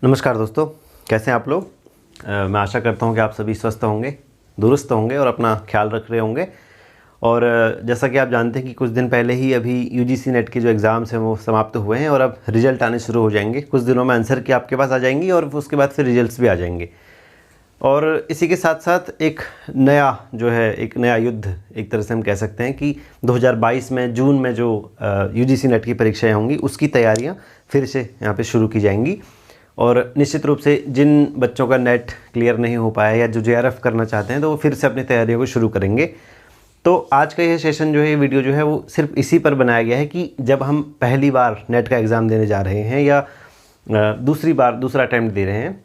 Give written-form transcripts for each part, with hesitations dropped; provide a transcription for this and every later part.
नमस्कार दोस्तों, कैसे हैं आप लोग। मैं आशा करता हूं कि आप सभी स्वस्थ होंगे, दुरुस्त होंगे और अपना ख्याल रख रहे होंगे। और जैसा कि आप जानते हैं कि कुछ दिन पहले ही अभी यूजीसी नेट के जो एग्ज़ाम्स हैं वो समाप्त हुए हैं और अब रिज़ल्ट आने शुरू हो जाएंगे। कुछ दिनों में आंसर की आपके पास आ जाएंगी और उसके बाद फिर रिजल्ट्स भी आ जाएंगे। और इसी के साथ साथ एक नया युद्ध एक तरह से हम कह सकते हैं कि 2022 में जून में जो यूजीसी नेट की परीक्षाएँ होंगी उसकी तैयारियाँ फिर से यहाँ पर शुरू की जाएंगी। और निश्चित रूप से जिन बच्चों का नेट क्लियर नहीं हो पाया या जो जेआरएफ करना चाहते हैं तो वो फिर से अपनी तैयारियों को शुरू करेंगे। तो आज का ये सेशन जो है, ये वीडियो जो है वो सिर्फ इसी पर बनाया गया है कि जब हम पहली बार नेट का एग्ज़ाम देने जा रहे हैं या दूसरा अटैम्प्ट दे रहे हैं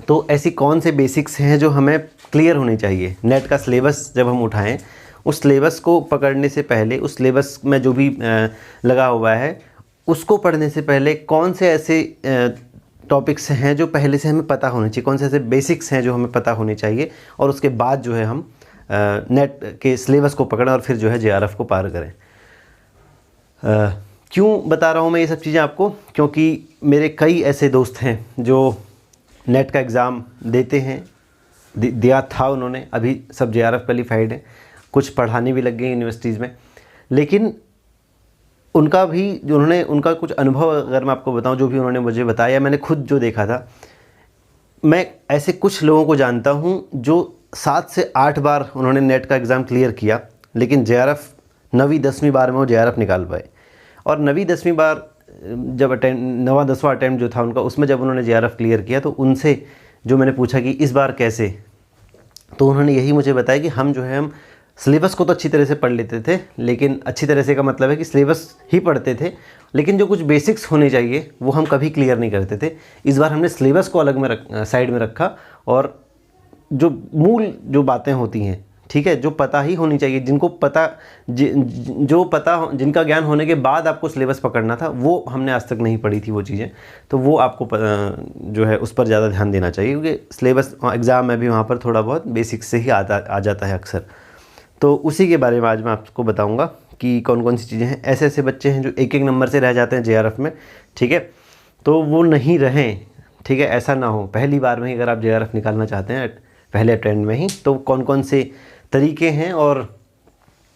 तो ऐसी कौन से बेसिक्स हैं जो हमें क्लियर होनी चाहिए। नेट का सिलेबस जब हम उठाएं, उस सिलेबस को पकड़ने से पहले, उस सिलेबस में जो भी लगा हुआ है उसको पढ़ने से पहले कौन से ऐसे टॉपिक्स हैं जो पहले से हमें पता होने चाहिए, कौन से ऐसे बेसिक्स हैं जो हमें पता होने चाहिए, और उसके बाद जो है हम नेट के सिलेबस को पकड़ें और फिर जो है जेआरएफ को पार करें। क्यों बता रहा हूँ मैं ये सब चीज़ें आपको, क्योंकि मेरे कई ऐसे दोस्त हैं जो नेट का एग्ज़ाम देते हैं, दिया था उन्होंने, अभी सब जेआरएफ क्वालिफाइड हैं, कुछ पढ़ाने भी लग गए यूनिवर्सिटीज़ में। लेकिन उनका कुछ अनुभव अगर मैं आपको बताऊं, जो भी उन्होंने मुझे बताया, मैंने खुद जो देखा था, मैं ऐसे कुछ लोगों को जानता हूं जो 7 से 8 बार उन्होंने नेट का एग्ज़ाम क्लियर किया, लेकिन जेआरएफ 9वीं 10वीं बार में वो जेआरएफ निकाल पाए। और 9वीं 10वीं बार जब 9वां 10वां अटैम्प्ट जो था उनका, उसमें जब उन्होंने जेआरएफ क्लियर किया तो उनसे जो मैंने पूछा कि इस बार कैसे, तो उन्होंने यही मुझे बताया कि हम सिलेबस को तो अच्छी तरह से पढ़ लेते थे, लेकिन अच्छी तरह से का मतलब है कि सिलेबस ही पढ़ते थे, लेकिन जो कुछ बेसिक्स होने चाहिए वो हम कभी क्लियर नहीं करते थे। इस बार हमने सिलेबस को अलग में साइड में रखा और जो मूल जो बातें होती हैं, ठीक है, जो पता ही होनी चाहिए, जिनका ज्ञान होने के बाद आपको सिलेबस पकड़ना था, वो हमने आज तक नहीं पढ़ी थी वो चीज़ें। तो वो आपको जो है उस पर ज़्यादा ध्यान देना चाहिए, क्योंकि सिलेबस एग्ज़ाम में भी वहाँ पर थोड़ा बहुत बेसिक्स से ही आ जाता है अक्सर। तो उसी के बारे में आज मैं आपको बताऊंगा कि कौन कौन सी चीज़ें हैं। ऐसे बच्चे हैं जो एक नंबर से रह जाते हैं जेआरएफ में, ठीक है, तो वो नहीं रहें, ठीक है, ऐसा ना हो। पहली बार में ही अगर आप जेआरएफ निकालना चाहते हैं पहले अटेम्प्ट में ही, तो कौन कौन से तरीके हैं और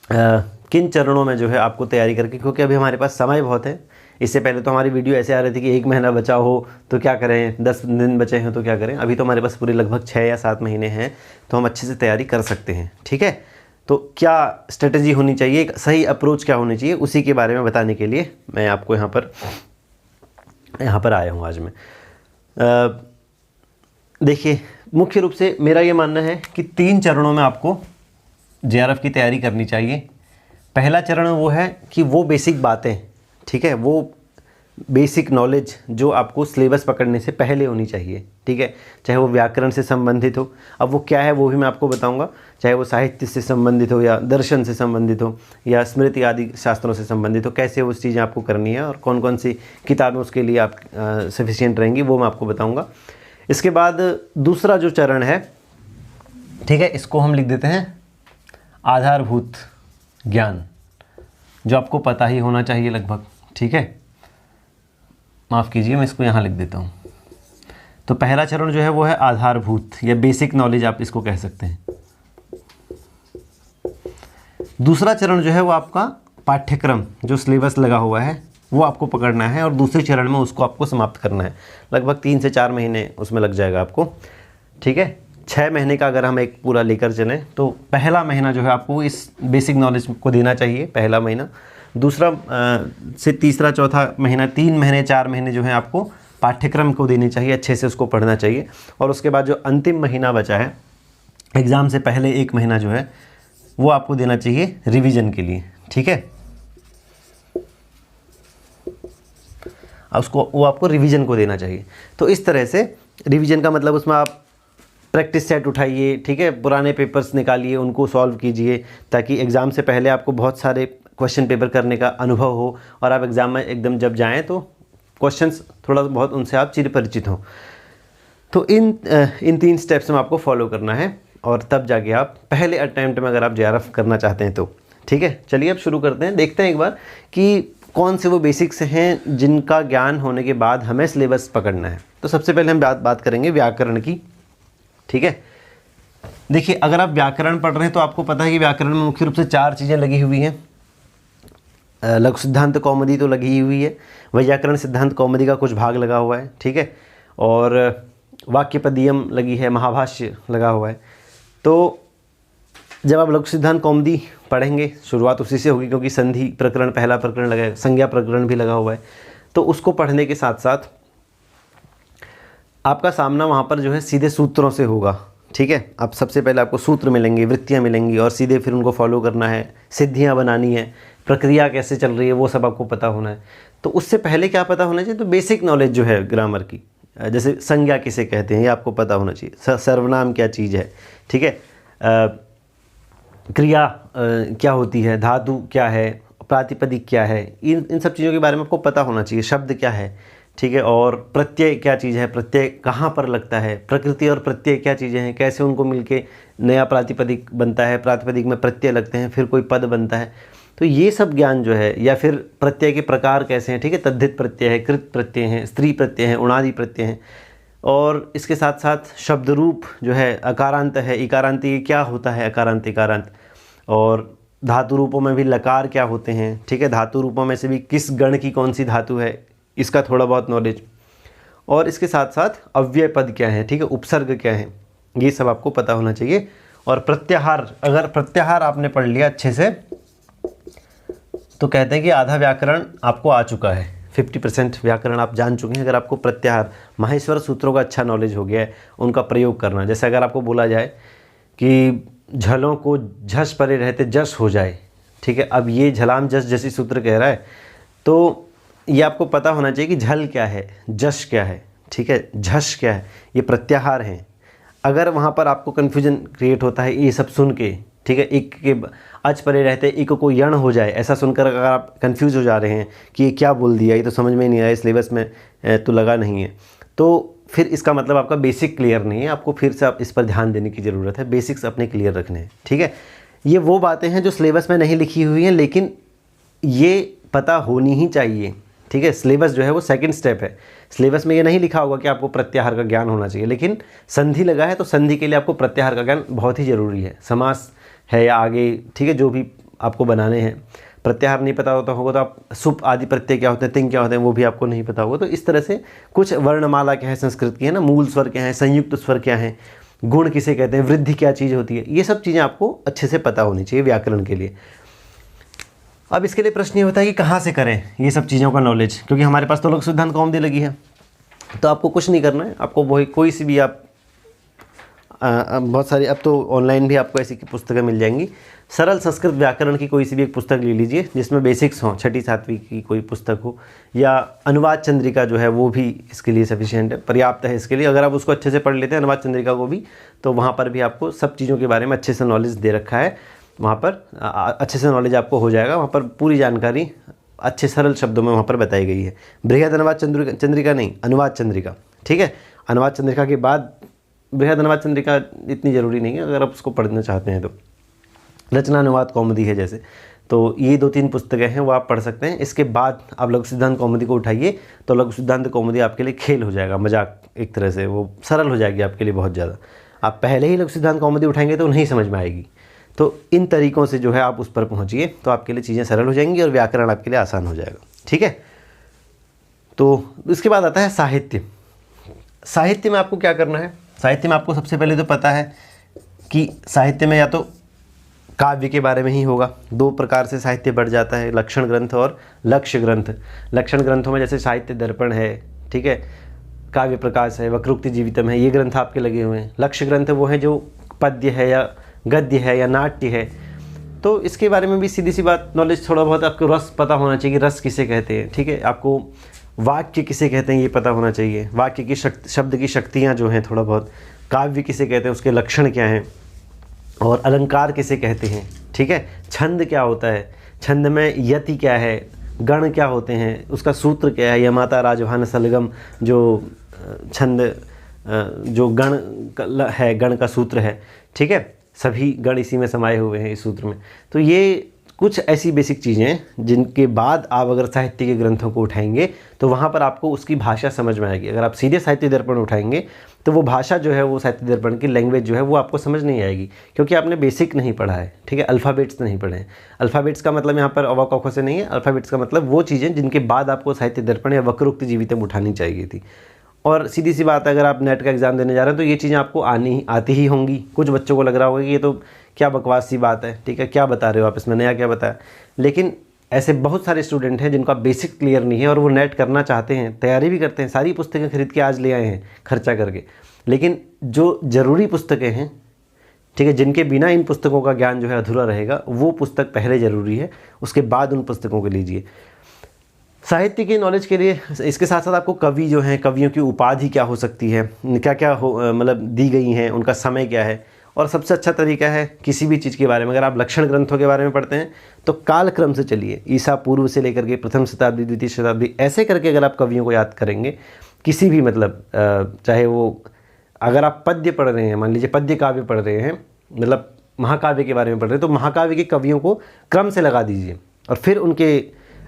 किन चरणों में जो है आपको तैयारी करके, क्योंकि अभी हमारे पास समय बहुत है। इससे पहले तो हमारी वीडियो ऐसे आ रही थी कि 1 महीना बचा हो तो क्या करें, 10 दिन बचे हैं तो क्या करें। अभी तो हमारे पास पूरे लगभग 6 या 7 महीने हैं, तो हम अच्छे से तैयारी कर सकते हैं, ठीक है। तो क्या स्ट्रेटजी होनी चाहिए, एक सही अप्रोच क्या होनी चाहिए, उसी के बारे में बताने के लिए मैं आपको यहाँ पर आया हूँ आज मैं। देखिए, मुख्य रूप से मेरा ये मानना है कि 3 चरणों में आपको जेआरएफ की तैयारी करनी चाहिए। पहला चरण वो है कि वो बेसिक बातें, ठीक है, वो बेसिक नॉलेज जो आपको सिलेबस पकड़ने से पहले होनी चाहिए, ठीक है, चाहे वो व्याकरण से संबंधित हो, अब वो क्या है वो भी मैं आपको बताऊंगा, चाहे वो साहित्य से संबंधित हो या दर्शन से संबंधित हो या स्मृति आदि शास्त्रों से संबंधित हो, कैसे वो चीज़ें आपको करनी है और कौन कौन सी किताबें उसके लिए आप सफिशिएंट रहेंगी, वो मैं आपको बताऊँगा। इसके बाद दूसरा जो चरण है, ठीक है, इसको हम लिख देते हैं आधारभूत ज्ञान, जो आपको पता ही होना चाहिए लगभग, ठीक है, माफ़ कीजिए मैं इसको यहाँ लिख देता हूँ। तो पहला चरण जो है वो है आधारभूत या बेसिक नॉलेज, आप इसको कह सकते हैं। दूसरा चरण जो है वो आपका पाठ्यक्रम, जो सिलेबस लगा हुआ है वो आपको पकड़ना है और दूसरे चरण में उसको आपको समाप्त करना है। लगभग 3 से 4 महीने उसमें लग जाएगा आपको, ठीक है। 6 महीने का अगर हम एक पूरा लेकर चलें तो पहला महीना जो है आपको इस बेसिक नॉलेज को देना चाहिए, पहला महीना। दूसरा से तीसरा चौथा महीना, 3 महीने 4 महीने जो है आपको पाठ्यक्रम को देने चाहिए, अच्छे से उसको पढ़ना चाहिए। और उसके बाद जो अंतिम महीना बचा है एग्ज़ाम से पहले 1 महीना जो है वो आपको देना चाहिए रिवीजन के लिए, ठीक है। वो आपको रिवीजन को देना चाहिए। तो इस तरह से रिवीजन का मतलब उसमें आप प्रैक्टिस सेट उठाइए, ठीक है, पुराने पेपर्स निकालिए, उनको सॉल्व कीजिए, ताकि एग्ज़ाम से पहले आपको बहुत सारे क्वेश्चन पेपर करने का अनुभव हो और आप एग्ज़ाम में एकदम जब जाएं तो क्वेश्चंस थोड़ा बहुत उनसे आप चिर परिचित हों। तो इन 3 स्टेप्स में आपको फॉलो करना है और तब जाके आप पहले अटैम्प्ट में अगर आप जेआरएफ करना चाहते हैं तो, ठीक है। चलिए अब शुरू करते हैं, देखते हैं एक बार कि कौन से वो बेसिक्स हैं जिनका ज्ञान होने के बाद हमें सिलेबस पकड़ना है। तो सबसे पहले हम बात करेंगे व्याकरण की, ठीक है। देखिए, अगर आप व्याकरण पढ़ रहे हैं तो आपको पता है कि व्याकरण में मुख्य रूप से 4 चीज़ें लगी हुई हैं। लघु सिद्धांत कौमुदी तो लगी ही हुई है, वैयाकरण सिद्धांत कौमुदी का कुछ भाग लगा हुआ है, ठीक है, और वाक्यपदीयम लगी है, महाभाष्य लगा हुआ है। तो जब आप लघु सिद्धांत कौमुदी पढ़ेंगे, शुरुआत उसी से होगी क्योंकि संधि प्रकरण पहला प्रकरण लगा है, संज्ञा प्रकरण भी लगा हुआ है, तो उसको पढ़ने के साथ साथ आपका सामना वहाँ पर जो है सीधे सूत्रों से होगा, ठीक है। अब सबसे पहले आपको सूत्र मिलेंगे, वृत्तियाँ मिलेंगी और सीधे फिर उनको फॉलो करना है, सिद्धियाँ बनानी है, प्रक्रिया कैसे चल रही है वो सब आपको पता होना है। तो उससे पहले क्या पता होना चाहिए, तो बेसिक नॉलेज जो है ग्रामर की, जैसे संज्ञा किसे कहते हैं ये आपको पता होना चाहिए, सर्वनाम क्या चीज़ है, ठीक है, क्रिया क्या होती है, धातु क्या है, प्रातिपदिक क्या है, इन सब चीज़ों के बारे में आपको पता होना चाहिए, शब्द क्या है, ठीक है, और प्रत्यय क्या चीज़ है, प्रत्यय कहाँ पर लगता है, प्रकृति और प्रत्यय क्या चीज़ें हैं, कैसे उनको मिलके नया प्रातिपदिक बनता है, प्रातिपदिक में प्रत्यय लगते हैं, फिर कोई पद बनता है। तो ये सब ज्ञान जो है, या फिर प्रत्यय के प्रकार कैसे हैं, ठीक है, तद्धित प्रत्यय है, कृत प्रत्यय हैं, स्त्री प्रत्यय हैं, उणादि प्रत्यय हैं, और इसके साथ साथ शब्द रूप जो है, अकारांत है, इकारांत, ये क्या होता है अकारांत इकारांत, और धातु रूपों में भी लकार क्या होते हैं, ठीक है, धातु रूपों में से भी किस गण की कौन सी धातु है, इसका थोड़ा बहुत नॉलेज, और इसके साथ साथ अव्यय पद क्या है, ठीक है, उपसर्ग क्या है, ये सब आपको पता होना चाहिए। और प्रत्याहार, अगर प्रत्याहार आपने पढ़ लिया अच्छे से तो कहते हैं कि आधा व्याकरण आपको आ चुका है, 50% व्याकरण आप जान चुके हैं। अगर आपको प्रत्याहार, माहेश्वर सूत्रों का अच्छा नॉलेज हो गया है, उनका प्रयोग करना, जैसे अगर आपको बोला जाए कि झलों को झस परे रहते जस हो जाए, ठीक है, अब ये झलाम जस जैसी सूत्र कह रहा है, तो ये आपको पता होना चाहिए कि झल क्या है, जश क्या है, ठीक है, झस क्या है, ये प्रत्याहार हैं। अगर वहाँ पर आपको कन्फ्यूजन क्रिएट होता है ये सब सुन के, ठीक है, एक के अच परे रहते एक को यण हो जाए, ऐसा सुनकर अगर आप कंफ्यूज हो जा रहे हैं कि ये क्या बोल दिया, ये तो समझ में नहीं आया, सिलेबस में तो लगा नहीं है, तो फिर इसका मतलब आपका बेसिक क्लियर नहीं है, आपको फिर से आप इस पर ध्यान देने की ज़रूरत है, बेसिक्स अपने क्लियर रखने हैं, ठीक है। ये वो बातें हैं जो सिलेबस में नहीं लिखी हुई हैं, लेकिन ये पता होनी ही चाहिए, ठीक है। सिलेबस जो है वो सेकंड स्टेप है, सिलेबस में ये नहीं लिखा होगा कि आपको प्रत्याहार का ज्ञान होना चाहिए, लेकिन संधि लगा है तो संधि के लिए आपको प्रत्याहार का ज्ञान बहुत ही ज़रूरी है, समास है या आगे, ठीक है, जो भी आपको बनाने हैं, प्रत्याहार नहीं पता होता होगा तो आप सुप आदि प्रत्यय क्या होते हैं, तिंग क्या होते हैं, वो भी आपको नहीं पता होगा। तो इस तरह से कुछ वर्णमाला क्या है संस्कृत की, है ना, मूल स्वर क्या है, संयुक्त स्वर क्या है, गुण किसे कहते हैं, वृद्धि क्या चीज़ होती है, ये सब चीज़ें आपको अच्छे से पता होनी चाहिए व्याकरण के लिए। अब इसके लिए प्रश्न ये होता है कि कहाँ से करें ये सब चीज़ों का नॉलेज, क्योंकि हमारे पास तो लघु सिद्धांत कौमुदी लगी है, तो आपको कुछ नहीं करना है, आपको वही कोई सी भी आप बहुत सारी, अब तो ऑनलाइन भी आपको ऐसी की पुस्तकें मिल जाएंगी, सरल संस्कृत व्याकरण की कोई सी भी एक पुस्तक ले लीजिए जिसमें बेसिक्स हों, 6ठी 7वीं की कोई पुस्तक हो, या अनुवाद चंद्रिका जो है वो भी इसके लिए सफिशिएंट है, पर्याप्त है इसके लिए। अगर आप उसको अच्छे से पढ़ लेते हैं अनुवाद चंद्रिका को भी, तो वहाँ पर भी आपको सब चीज़ों के बारे में अच्छे से नॉलेज दे रखा है, वहाँ पर अच्छे से नॉलेज आपको हो जाएगा, वहाँ पर पूरी जानकारी अच्छे सरल शब्दों में वहाँ पर बताई गई है। बृहद अनुवाद चंद्रिका नहीं, अनुवाद चंद्रिका, ठीक है। अनुवाद चंद्रिका के बाद बृहद अनुवाद चंद्रिका इतनी ज़रूरी नहीं है, अगर आप उसको पढ़ना चाहते हैं तो। रचना अनुवाद कौमुदी है जैसे, तो ये 2-3 पुस्तकें हैं वो आप पढ़ सकते हैं। इसके बाद आप लघु सिद्धांत कौमुदी को उठाइए तो लघु सिद्धांत कौमुदी आपके लिए खेल हो जाएगा, मजाक एक तरह से, वो सरल हो जाएगी आपके लिए बहुत ज़्यादा। आप पहले ही लघु सिद्धांत कौमुदी उठाएंगे तो नहीं समझ में आएगी, तो इन तरीक़ों से जो है आप उस पर पहुँचिए तो आपके लिए चीज़ें सरल हो जाएंगी और व्याकरण आपके लिए आसान हो जाएगा, ठीक है। तो इसके बाद आता है साहित्य। साहित्य में आपको क्या करना है, साहित्य में आपको सबसे पहले तो पता है कि साहित्य में या तो काव्य के बारे में ही होगा, 2 प्रकार से साहित्य बढ़ जाता है, लक्षण ग्रंथ और लक्ष्य ग्रंथ। लक्षण ग्रंथों में जैसे साहित्य दर्पण है, ठीक है, काव्य प्रकाश है, वक्रोक्ति जीवितम है, ये ग्रंथ आपके लगे हुए हैं। लक्ष्य ग्रंथ वो हैं जो पद्य है या गद्य है या नाट्य है, तो इसके बारे में भी सीधी सी बात नॉलेज थोड़ा बहुत आपको रस पता होना चाहिए कि रस किसे कहते हैं, ठीक है। आपको वाक्य किसे कहते हैं ये पता होना चाहिए, वाक्य की शब्द की शक्तियाँ जो हैं थोड़ा बहुत, काव्य किसे कहते हैं उसके लक्षण क्या हैं, और अलंकार किसे कहते हैं, ठीक है। छंद क्या होता है, छंद में यति क्या है, गण क्या होते हैं, उसका सूत्र क्या है, यमाता राजभान सलगम जो छंद जो गण है, गण का सूत्र है, ठीक है, सभी गण इसी में समाये हुए हैं इस सूत्र में। तो ये कुछ ऐसी बेसिक चीज़ें हैं जिनके बाद आप अगर साहित्य के ग्रंथों को उठाएंगे तो वहाँ पर आपको उसकी भाषा समझ में आएगी। अगर आप सीधे साहित्य दर्पण उठाएंगे तो वो भाषा जो है, वो साहित्य दर्पण की लैंग्वेज जो है वो आपको समझ नहीं आएगी, क्योंकि आपने बेसिक नहीं पढ़ा है, ठीक है, अल्फ़ाबेट्स नहीं पढ़े हैं। अल्फ़ाबेट्स का मतलब यहाँ पर अवा कौखो से नहीं है, अल्फ़ाबेट्स का मतलब वो चीज़ें जिनके बाद आपको साहित्य दर्पण या वक्रोक्ति जीवितम उठानी चाहिए थी। और सीधी सी बात है, अगर आप नेट का एग्ज़ाम देने जा रहे हैं तो ये चीज़ें आपको आती ही होंगी। कुछ बच्चों को लग रहा होगा कि ये तो क्या बकवास सी बात है, ठीक है, क्या बता रहे हो आप, इसमें नया क्या बताया। लेकिन ऐसे बहुत सारे स्टूडेंट हैं जिनका बेसिक क्लियर नहीं है और वो नेट करना चाहते हैं, तैयारी भी करते हैं, सारी पुस्तकें खरीद के आज ले आए हैं खर्चा करके, लेकिन जो ज़रूरी पुस्तकें हैं, ठीक है, जिनके बिना इन पुस्तकों का ज्ञान जो है अधूरा रहेगा, वो पुस्तक पहले ज़रूरी है, उसके बाद उन पुस्तकों को लीजिए। साहित्य की नॉलेज के लिए इसके साथ साथ आपको कवि जो हैं, कवियों की उपाधि क्या हो सकती है, क्या क्या मतलब दी गई हैं, उनका समय क्या है। और सबसे अच्छा तरीका है किसी भी चीज़ के बारे में, अगर आप लक्षण ग्रंथों के बारे में पढ़ते हैं तो कालक्रम से चलिए, ईसा पूर्व से लेकर के प्रथम शताब्दी, द्वितीय शताब्दी, ऐसे करके अगर आप कवियों को याद करेंगे, किसी भी मतलब चाहे वो, अगर आप पद्य पढ़ रहे हैं, मान लीजिए पद्य काव्य पढ़ रहे हैं, मतलब महाकाव्य के बारे में पढ़ रहे हैं, तो महाकाव्य के कवियों को क्रम से लगा दीजिए और फिर उनके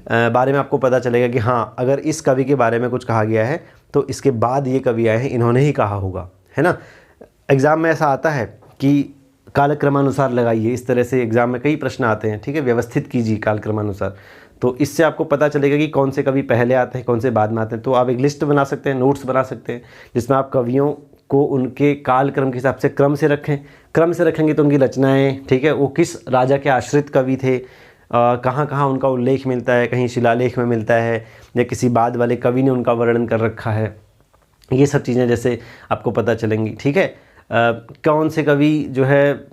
बारे में आपको पता चलेगा कि हाँ, अगर इस कवि के बारे में कुछ कहा गया है तो इसके बाद ये कवि आए हैं, इन्होंने ही कहा होगा, है ना। एग्ज़ाम में ऐसा आता है कि कालक्रमानुसार लगाइए, इस तरह से एग्ज़ाम में कई प्रश्न आते हैं, ठीक है, व्यवस्थित कीजिए कालक्रमानुसार। तो इससे आपको पता चलेगा कि कौन से कवि पहले आते हैं, कौन से बाद में आते हैं। तो आप एक लिस्ट बना सकते हैं, नोट्स बना सकते हैं, जिसमें आप कवियों को उनके कालक्रम के हिसाब से क्रम से रखें। क्रम से रखेंगे तो उनकी रचनाएँ, ठीक है, वो किस राजा के आश्रित कवि थे, कहाँ कहाँ उनका उल्लेख मिलता है, कहीं शिलालेख में मिलता है या किसी बाद वाले कवि ने उनका वर्णन कर रखा है, ये सब चीज़ें जैसे आपको पता चलेंगी, ठीक है। कौन से कवि जो है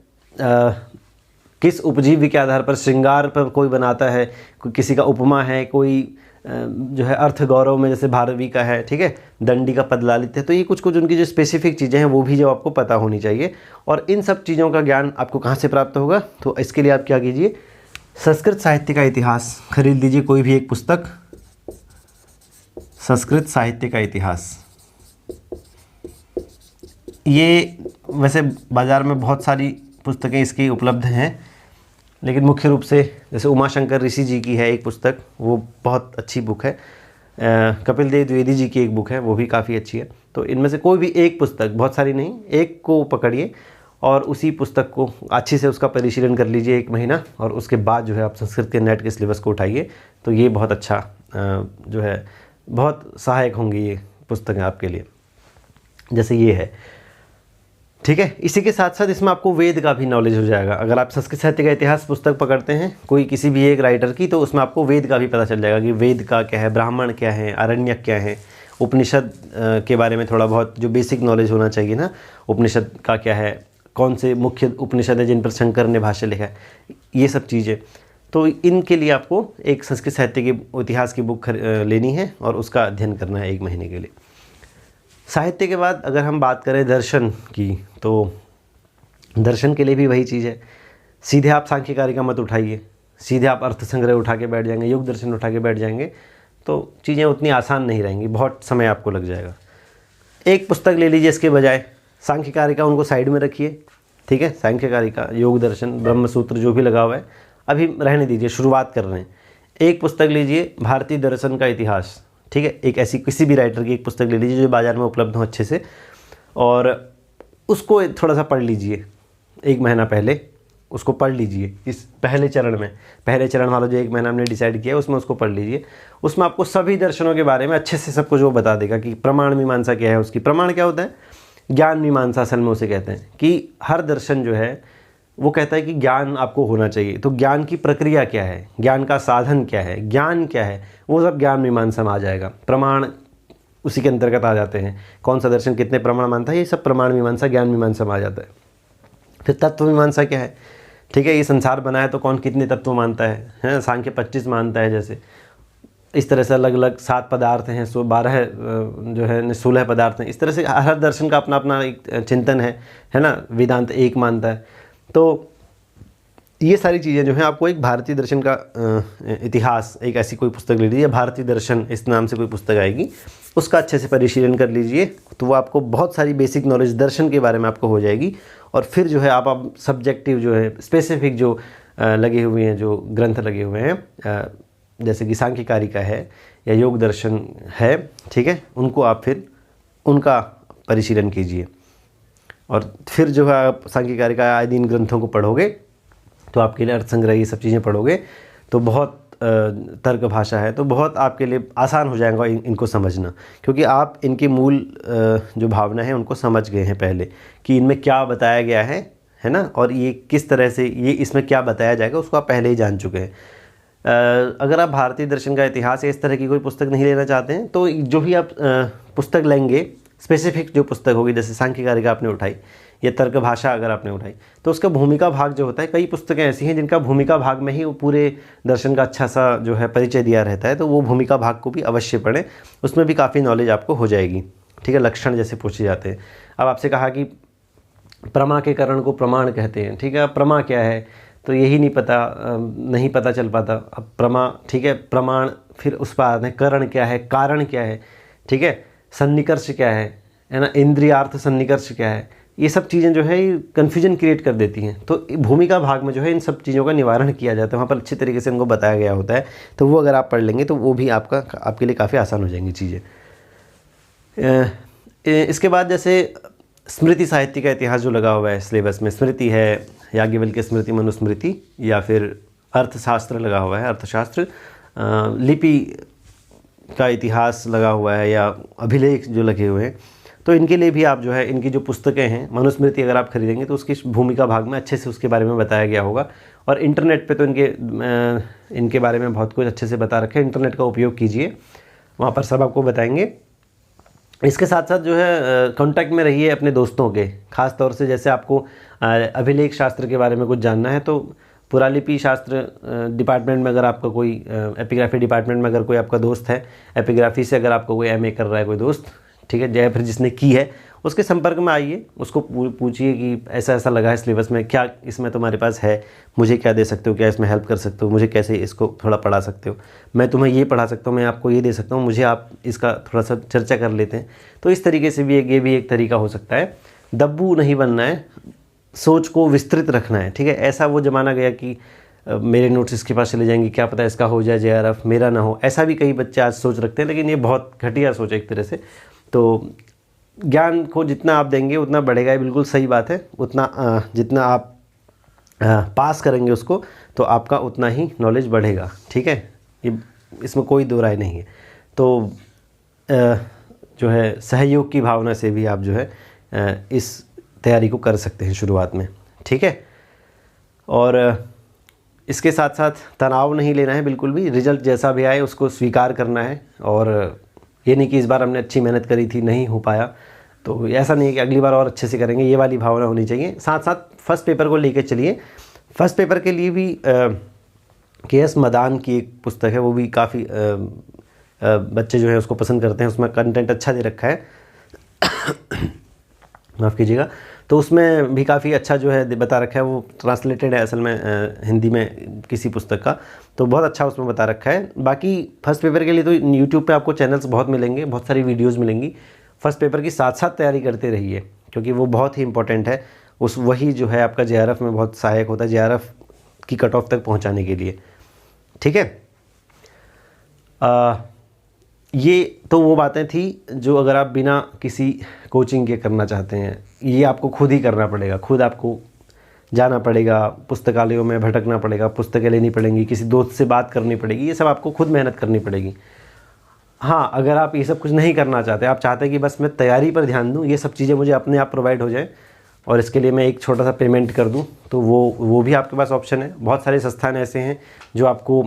किस उपजीव्य के आधार पर श्रृंगार पर कोई बनाता है, किसी का उपमा है, कोई जो है अर्थ गौरव में जैसे भारवी का है, ठीक है, दंडी का पदलालित है। तो ये कुछ कुछ उनकी जो स्पेसिफिक चीज़ें हैं वो भी जो आपको पता होनी चाहिए। और इन सब चीज़ों का ज्ञान आपको कहाँ से प्राप्त होगा, तो इसके लिए आप क्या कीजिए, संस्कृत साहित्य का इतिहास खरीद लीजिए, कोई भी एक पुस्तक, संस्कृत साहित्य का इतिहास। ये वैसे बाज़ार में बहुत सारी पुस्तकें इसकी उपलब्ध हैं, लेकिन मुख्य रूप से जैसे उमाशंकर ऋषि जी की है एक पुस्तक, वो बहुत अच्छी बुक है। कपिल देव द्विवेदी जी की एक बुक है, वो भी काफ़ी अच्छी है। तो इनमें से कोई भी एक पुस्तक, बहुत सारी नहीं, एक को पकड़िए और उसी पुस्तक को अच्छे से उसका परिशीलन कर लीजिए 1 महीना, और उसके बाद जो है आप संस्कृत के नेट के सिलेबस को उठाइए। तो ये बहुत अच्छा जो है, बहुत सहायक होंगी ये पुस्तकें आपके लिए, जैसे ये है, ठीक है। इसी के साथ साथ इसमें आपको वेद का भी नॉलेज हो जाएगा। अगर आप संस्कृत साहित्य का इतिहास पुस्तक पकड़ते हैं कोई किसी भी एक राइटर की, तो उसमें आपको वेद का भी पता चल जाएगा कि वेद का क्या है, ब्राह्मण क्या है, आरण्यक क्या है, उपनिषद के बारे में थोड़ा बहुत जो बेसिक नॉलेज होना चाहिए ना, उपनिषद का क्या है, कौन से मुख्य उपनिषद है जिन पर शंकर ने भाष्य लिखा है, ये सब चीज़ें। तो इनके लिए आपको एक संस्कृत साहित्य के इतिहास की बुक लेनी है और उसका अध्ययन करना है 1 महीने के लिए। साहित्य के बाद अगर हम बात करें दर्शन की, तो दर्शन के लिए भी वही चीज़ है। सीधे आप सांख्यकारिका मत उठाइए, सीधे आप अर्थ संग्रह उठा के बैठ जाएंगे, योग दर्शन उठा के बैठ जाएंगे, तो चीज़ें उतनी आसान नहीं रहेंगी, बहुत समय आपको लग जाएगा। एक पुस्तक ले लीजिए इसके बजाय, सांख्यकारिका उनको साइड में रखिए, ठीक है, सांख्यकारिका, योग दर्शन, ब्रह्मसूत्र जो भी लगा हुआ है अभी रहने दीजिए, शुरुआत कर रहे हैं। एक पुस्तक लीजिए भारतीय दर्शन का इतिहास, ठीक है, एक ऐसी किसी भी राइटर की एक पुस्तक ले लीजिए जो बाज़ार में उपलब्ध हो अच्छे से, और उसको थोड़ा सा पढ़ लीजिए 1 महीना पहले, उसको पढ़ लीजिए इस पहले चरण में, पहले चरण वाला जो 1 महीना हमने डिसाइड किया है उसमें उसको पढ़ लीजिए। उसमें आपको सभी दर्शनों के बारे में अच्छे से सब कुछ वो बता देगा कि प्रमाण मीमांसा क्या है, उसकी प्रमाण क्या होता है, ज्ञान मीमांसा असल में उसे कहते हैं, कि हर दर्शन जो है वो कहता है कि ज्ञान आपको होना चाहिए। तो ज्ञान की प्रक्रिया क्या है, ज्ञान का साधन क्या है, ज्ञान क्या है, वो सब ज्ञान मीमांसा में आ जाएगा। प्रमाण उसी के अंतर्गत आ जाते हैं, कौन सा दर्शन कितने प्रमाण मानता है, ये सब प्रमाण मीमांसा, ज्ञान मीमांसा में आ जाता है। फिर तत्व मीमांसा क्या है, ठीक है, ये संसार बना है तो कौन कितने तत्व मानता है, सांख्य 25 मानता है, जैसे इस तरह से अलग अलग 7 पदार्थ हैं, 12 जो है 16 पदार्थ हैं। इस तरह से हर दर्शन का अपना अपना एक चिंतन है ना। वेदांत 1 मानता है। तो ये सारी चीज़ें जो हैं, आपको एक भारतीय दर्शन का इतिहास, एक ऐसी कोई पुस्तक ले लीजिए, भारतीय दर्शन इस नाम से कोई पुस्तक आएगी, उसका अच्छे से परिशीलन कर लीजिए, तो वो आपको बहुत सारी बेसिक नॉलेज दर्शन के बारे में आपको हो जाएगी। और फिर जो है आप सब्जेक्टिव जो है, स्पेसिफिक जो लगे हुए हैं, जो ग्रंथ लगे हुए हैं, जैसे कि सांख्य कारिका है या योग दर्शन है, ठीक है, उनको आप फिर उनका परिशीलन कीजिए। और फिर जो है आप सांख्य कारिका आदि इन ग्रंथों को पढ़ोगे तो आपके लिए अर्थ संग्रह ये सब चीज़ें पढ़ोगे तो बहुत तर्क भाषा है तो बहुत आपके लिए आसान हो जाएगा इनको समझना, क्योंकि आप इनके मूल जो भावना है उनको समझ गए हैं पहले कि इनमें क्या बताया गया है ना, और ये किस तरह से ये इसमें क्या बताया जाएगा उसको आप पहले ही जान चुके हैं। अगर आप भारतीय दर्शन का इतिहास या इस तरह की कोई पुस्तक नहीं लेना चाहते हैं तो जो भी आप पुस्तक लेंगे, स्पेसिफिक जो पुस्तक होगी, जैसे सांख्य कारिका आपने उठाई या तर्क भाषा अगर आपने उठाई, तो उसका भूमिका भाग जो होता है, कई पुस्तकें ऐसी हैं जिनका भूमिका भाग में ही वो पूरे दर्शन का अच्छा सा जो है परिचय दिया रहता है, तो वो भूमिका भाग को भी अवश्य पढ़ें, उसमें भी काफ़ी नॉलेज आपको हो जाएगी, ठीक है। लक्षण जैसे पूछे जाते हैं, अब आपसे कहा कि प्रमा के करण को प्रमाण कहते हैं, ठीक है, अब प्रमा क्या है तो यही नहीं पता चल पाता। अब प्रमा, ठीक है, प्रमाण, फिर उस पर आते हैं करण क्या है, कारण क्या है, ठीक है, सन्निकर्ष क्या है ना, इंद्रियार्थ सन्निकर्ष क्या है, ये सब चीज़ें जो है ये कन्फ्यूजन क्रिएट कर देती हैं। तो भूमिका भाग में जो है इन सब चीज़ों का निवारण किया जाता है, वहाँ पर अच्छी तरीके से इनको बताया गया होता है, तो वो अगर आप पढ़ लेंगे तो वो भी आपके लिए काफ़ी आसान हो जाएंगी चीज़ें। इसके बाद जैसे स्मृति साहित्य का इतिहास जो लगा हुआ है सिलेबस में, स्मृति है, याज्ञवल्क्य स्मृति, मनुस्मृति, या फिर अर्थशास्त्र लगा हुआ है, अर्थशास्त्र, लिपि का इतिहास लगा हुआ है या अभिलेख जो लगे हुए हैं, तो इनके लिए भी आप जो है इनकी जो पुस्तकें हैं, मनुस्मृति अगर आप खरीदेंगे तो उसकी भूमिका भाग में अच्छे से उसके बारे में बताया गया होगा, और इंटरनेट पे तो इनके बारे में बहुत कुछ अच्छे से बता रखे हैं। इंटरनेट का उपयोग कीजिए, वहाँ पर सब आपको बताएंगे। इसके साथ साथ जो है कांटेक्ट में रहिए अपने दोस्तों के, ख़ास तौर से जैसे आपको अभिलेख शास्त्र के बारे में कुछ जानना है तो पुरालिपि शास्त्र डिपार्टमेंट में अगर आपका कोई एपिग्राफी डिपार्टमेंट में अगर कोई आपका दोस्त है, एपिग्राफी से अगर आपका कोई एमए कर रहा है कोई दोस्त, ठीक है, या फिर जिसने की है, उसके संपर्क में आइए, उसको पूछिए कि ऐसा ऐसा लगा है सिलेबस में, क्या इसमें तुम्हारे पास है, मुझे क्या दे सकते हो, क्या इसमें हेल्प कर सकते हो, मुझे कैसे इसको थोड़ा पढ़ा सकते हो, मैं तुम्हें ये पढ़ा सकता हूँ, मैं आपको ये दे सकता हूँ, मुझे आप इसका थोड़ा सा चर्चा कर लेते हैं। तो इस तरीके से भी ये भी एक तरीका हो सकता है। दब्बू नहीं बनना है, सोच को विस्तृत रखना है, ठीक है। ऐसा वो ज़माना गया कि मेरे नोट्स इसके पास चले जाएंगे, क्या पता इसका हो जाए JRF, मेरा ना हो, ऐसा भी कई बच्चे आज सोच रखते हैं, लेकिन ये बहुत घटिया सोच है एक तरह से। तो ज्ञान को जितना आप देंगे उतना बढ़ेगा, ये बिल्कुल सही बात है, उतना जितना आप पास करेंगे उसको तो आपका उतना ही नॉलेज बढ़ेगा, ठीक है, ये इसमें कोई दो राय नहीं है। तो जो है सहयोग की भावना से भी आप जो है इस तैयारी को कर सकते हैं शुरुआत में, ठीक है। और इसके साथ साथ तनाव नहीं लेना है बिल्कुल भी, रिजल्ट जैसा भी आए उसको स्वीकार करना है, और ये नहीं कि इस बार हमने अच्छी मेहनत करी थी नहीं हो पाया तो ऐसा नहीं है कि अगली बार और अच्छे से करेंगे, ये वाली भावना होनी चाहिए। साथ साथ फर्स्ट पेपर को लेके चलिए। फर्स्ट पेपर के लिए भी KS मदान की एक पुस्तक है, वो भी काफ़ी बच्चे जो है उसको पसंद करते हैं, उसमें कंटेंट अच्छा दे रखा है माफ़ कीजिएगा, तो उसमें भी काफ़ी अच्छा जो है बता रखा है, वो ट्रांसलेटेड है असल में हिंदी में किसी पुस्तक का, तो बहुत अच्छा उसमें बता रखा है। बाकी फर्स्ट पेपर के लिए तो यूट्यूब पे आपको चैनल्स बहुत मिलेंगे, बहुत सारी वीडियोस मिलेंगी। फर्स्ट पेपर की साथ साथ तैयारी करते रहिए, क्योंकि वो बहुत ही इंपॉर्टेंट है, वही जो है आपका JRF में बहुत सहायक होता है, JRF की कट ऑफ तक पहुँचाने के लिए, ठीक है। ये तो वो बातें थी जो अगर आप बिना किसी कोचिंग के करना चाहते हैं, ये आपको खुद ही करना पड़ेगा, खुद आपको जाना पड़ेगा, पुस्तकालयों में भटकना पड़ेगा, पुस्तकें लेनी पड़ेंगी, किसी दोस्त से बात करनी पड़ेगी, ये सब आपको खुद मेहनत करनी पड़ेगी। हाँ, अगर आप ये सब कुछ नहीं करना चाहते, आप चाहते हैं कि बस मैं तैयारी पर ध्यान दूँ, ये सब चीज़ें मुझे अपने आप प्रोवाइड हो जाए और इसके लिए मैं एक छोटा सा पेमेंट कर दूँ, तो वो भी आपके पास ऑप्शन है। बहुत सारे संस्थान ऐसे हैं जो आपको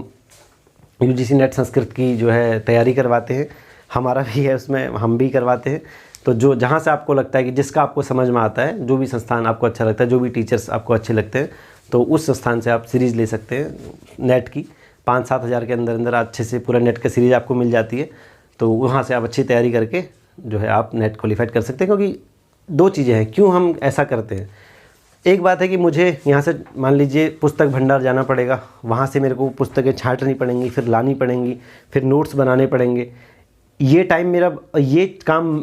UGC नेट संस्कृत की जो है तैयारी करवाते हैं, हमारा भी है उसमें, हम भी करवाते हैं। तो जो जहाँ से आपको लगता है कि जिसका आपको समझ में आता है, जो भी संस्थान आपको अच्छा लगता है, जो भी टीचर्स आपको अच्छे लगते हैं, तो उस संस्थान से आप सीरीज़ ले सकते हैं नेट की। 5-7 हज़ार के अंदर अच्छे से पूरा नेट का सीरीज़ आपको मिल जाती है, तो वहाँ से आप अच्छी तैयारी करके जो है आप नेट क्वालिफाइड कर सकते हैं। क्योंकि दो चीज़ें हैं क्यों हम ऐसा करते हैं। एक बात है कि मुझे यहाँ से मान लीजिए पुस्तक भंडार जाना पड़ेगा, वहाँ से मेरे को पुस्तकें छांटनी पड़ेंगी, फिर लानी पड़ेंगी, फिर नोट्स बनाने पड़ेंगे। ये टाइम मेरा, ये काम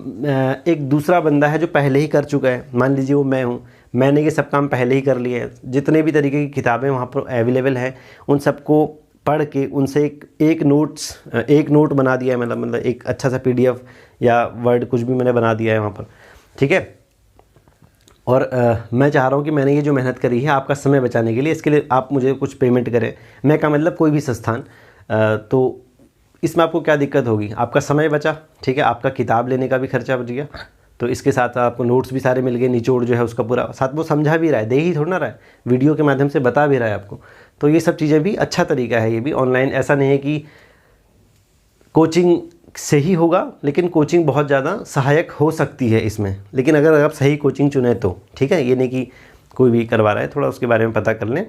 एक दूसरा बंदा है जो पहले ही कर चुका है, मान लीजिए वो मैं हूँ, मैंने ये सब काम पहले ही कर लिए हैं। जितने भी तरीके की किताबें वहाँ पर अवेलेबल हैं उन सबको पढ़ के उनसे एक नोट बना दिया है, मतलब एक अच्छा सा PDF या वर्ड कुछ भी मैंने बना दिया है वहाँ पर, ठीक है। और मैं चाह रहा हूँ कि मैंने ये जो मेहनत करी है आपका समय बचाने के लिए, इसके लिए आप मुझे कुछ पेमेंट करें। मैं का मतलब कोई भी संस्थान, तो इसमें आपको क्या दिक्कत होगी, आपका समय बचा, ठीक है, आपका किताब लेने का भी खर्चा बच गया, तो इसके साथ आपको नोट्स भी सारे मिल गए, निचोड़ जो है उसका पूरा, साथ वो समझा भी रहा है, दे ही थोड़ा ना रहा है, वीडियो के माध्यम से बता भी रहा है आपको। तो ये सब चीज़ें भी अच्छा तरीका है, ये भी ऑनलाइन। ऐसा नहीं है कि कोचिंग से ही होगा, लेकिन कोचिंग बहुत ज़्यादा सहायक हो सकती है इसमें, लेकिन अगर आप सही कोचिंग चुने तो, ठीक है। ये नहीं कि कोई भी करवा रहा है, थोड़ा उसके बारे में पता कर लें।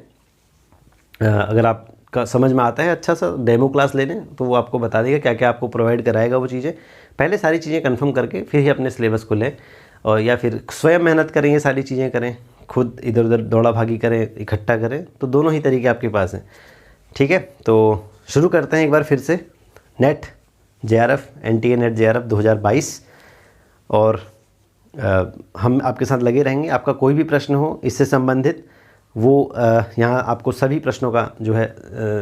अगर आपका समझ में आता है अच्छा सा डेमो क्लास ले लें तो वो आपको बता देगा क्या क्या आपको प्रोवाइड कराएगा वो चीज़ें। पहले सारी चीज़ें कंफर्म करके फिर ही अपने सिलेबस को लें, और या फिर स्वयं मेहनत करें, ये सारी चीज़ें करें, खुद इधर उधर दौड़ा भागी करें, इकट्ठा करें, तो दोनों ही तरीके आपके पास हैं, ठीक है। तो शुरू करते हैं एक बार फिर से net JRF NTA net JRF 2022, और हम आपके साथ लगे रहेंगे। आपका कोई भी प्रश्न हो इससे संबंधित, वो यहाँ आपको सभी प्रश्नों का जो है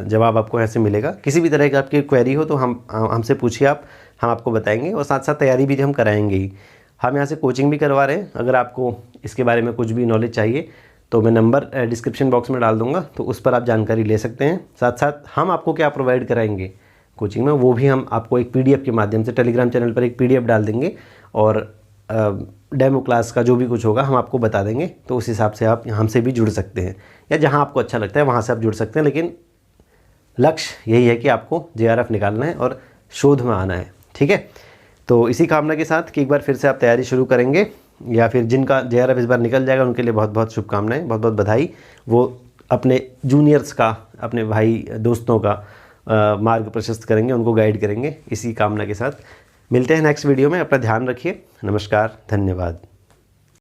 जवाब आपको यहाँ से मिलेगा। किसी भी तरह की आपकी क्वेरी हो तो हमसे पूछिए आप, हम आपको बताएंगे, और साथ साथ तैयारी भी हम कराएंगे ही। हम यहाँ से कोचिंग भी करवा रहे हैं। अगर आपको इसके बारे में कुछ भी नॉलेज चाहिए तो मैं नंबर डिस्क्रिप्शन बॉक्स में डाल दूँगा, तो उस पर आप जानकारी ले सकते हैं। साथ साथ हम आपको क्या प्रोवाइड कराएंगे कोचिंग में, वो भी हम आपको एक PDF के माध्यम से टेलीग्राम चैनल पर एक PDF डाल देंगे, और डेमो क्लास का जो भी कुछ होगा हम आपको बता देंगे। तो उस हिसाब से आप हमसे भी जुड़ सकते हैं, या जहां आपको अच्छा लगता है वहां से आप जुड़ सकते हैं। लेकिन लक्ष्य यही है कि आपको JRF निकालना है और शोध में आना है, ठीक है। तो इसी कामना के साथ कि एक बार फिर से आप तैयारी शुरू करेंगे, या फिर जिनका JRF इस बार निकल जाएगा उनके लिए बहुत बहुत शुभकामनाएँ, बहुत बहुत बधाई। वो अपने जूनियर्स का, अपने भाई दोस्तों का मार्ग प्रशस्त करेंगे, उनको गाइड करेंगे। इसी कामना के साथ मिलते हैं नेक्स्ट वीडियो में। अपना ध्यान रखिए। नमस्कार, धन्यवाद।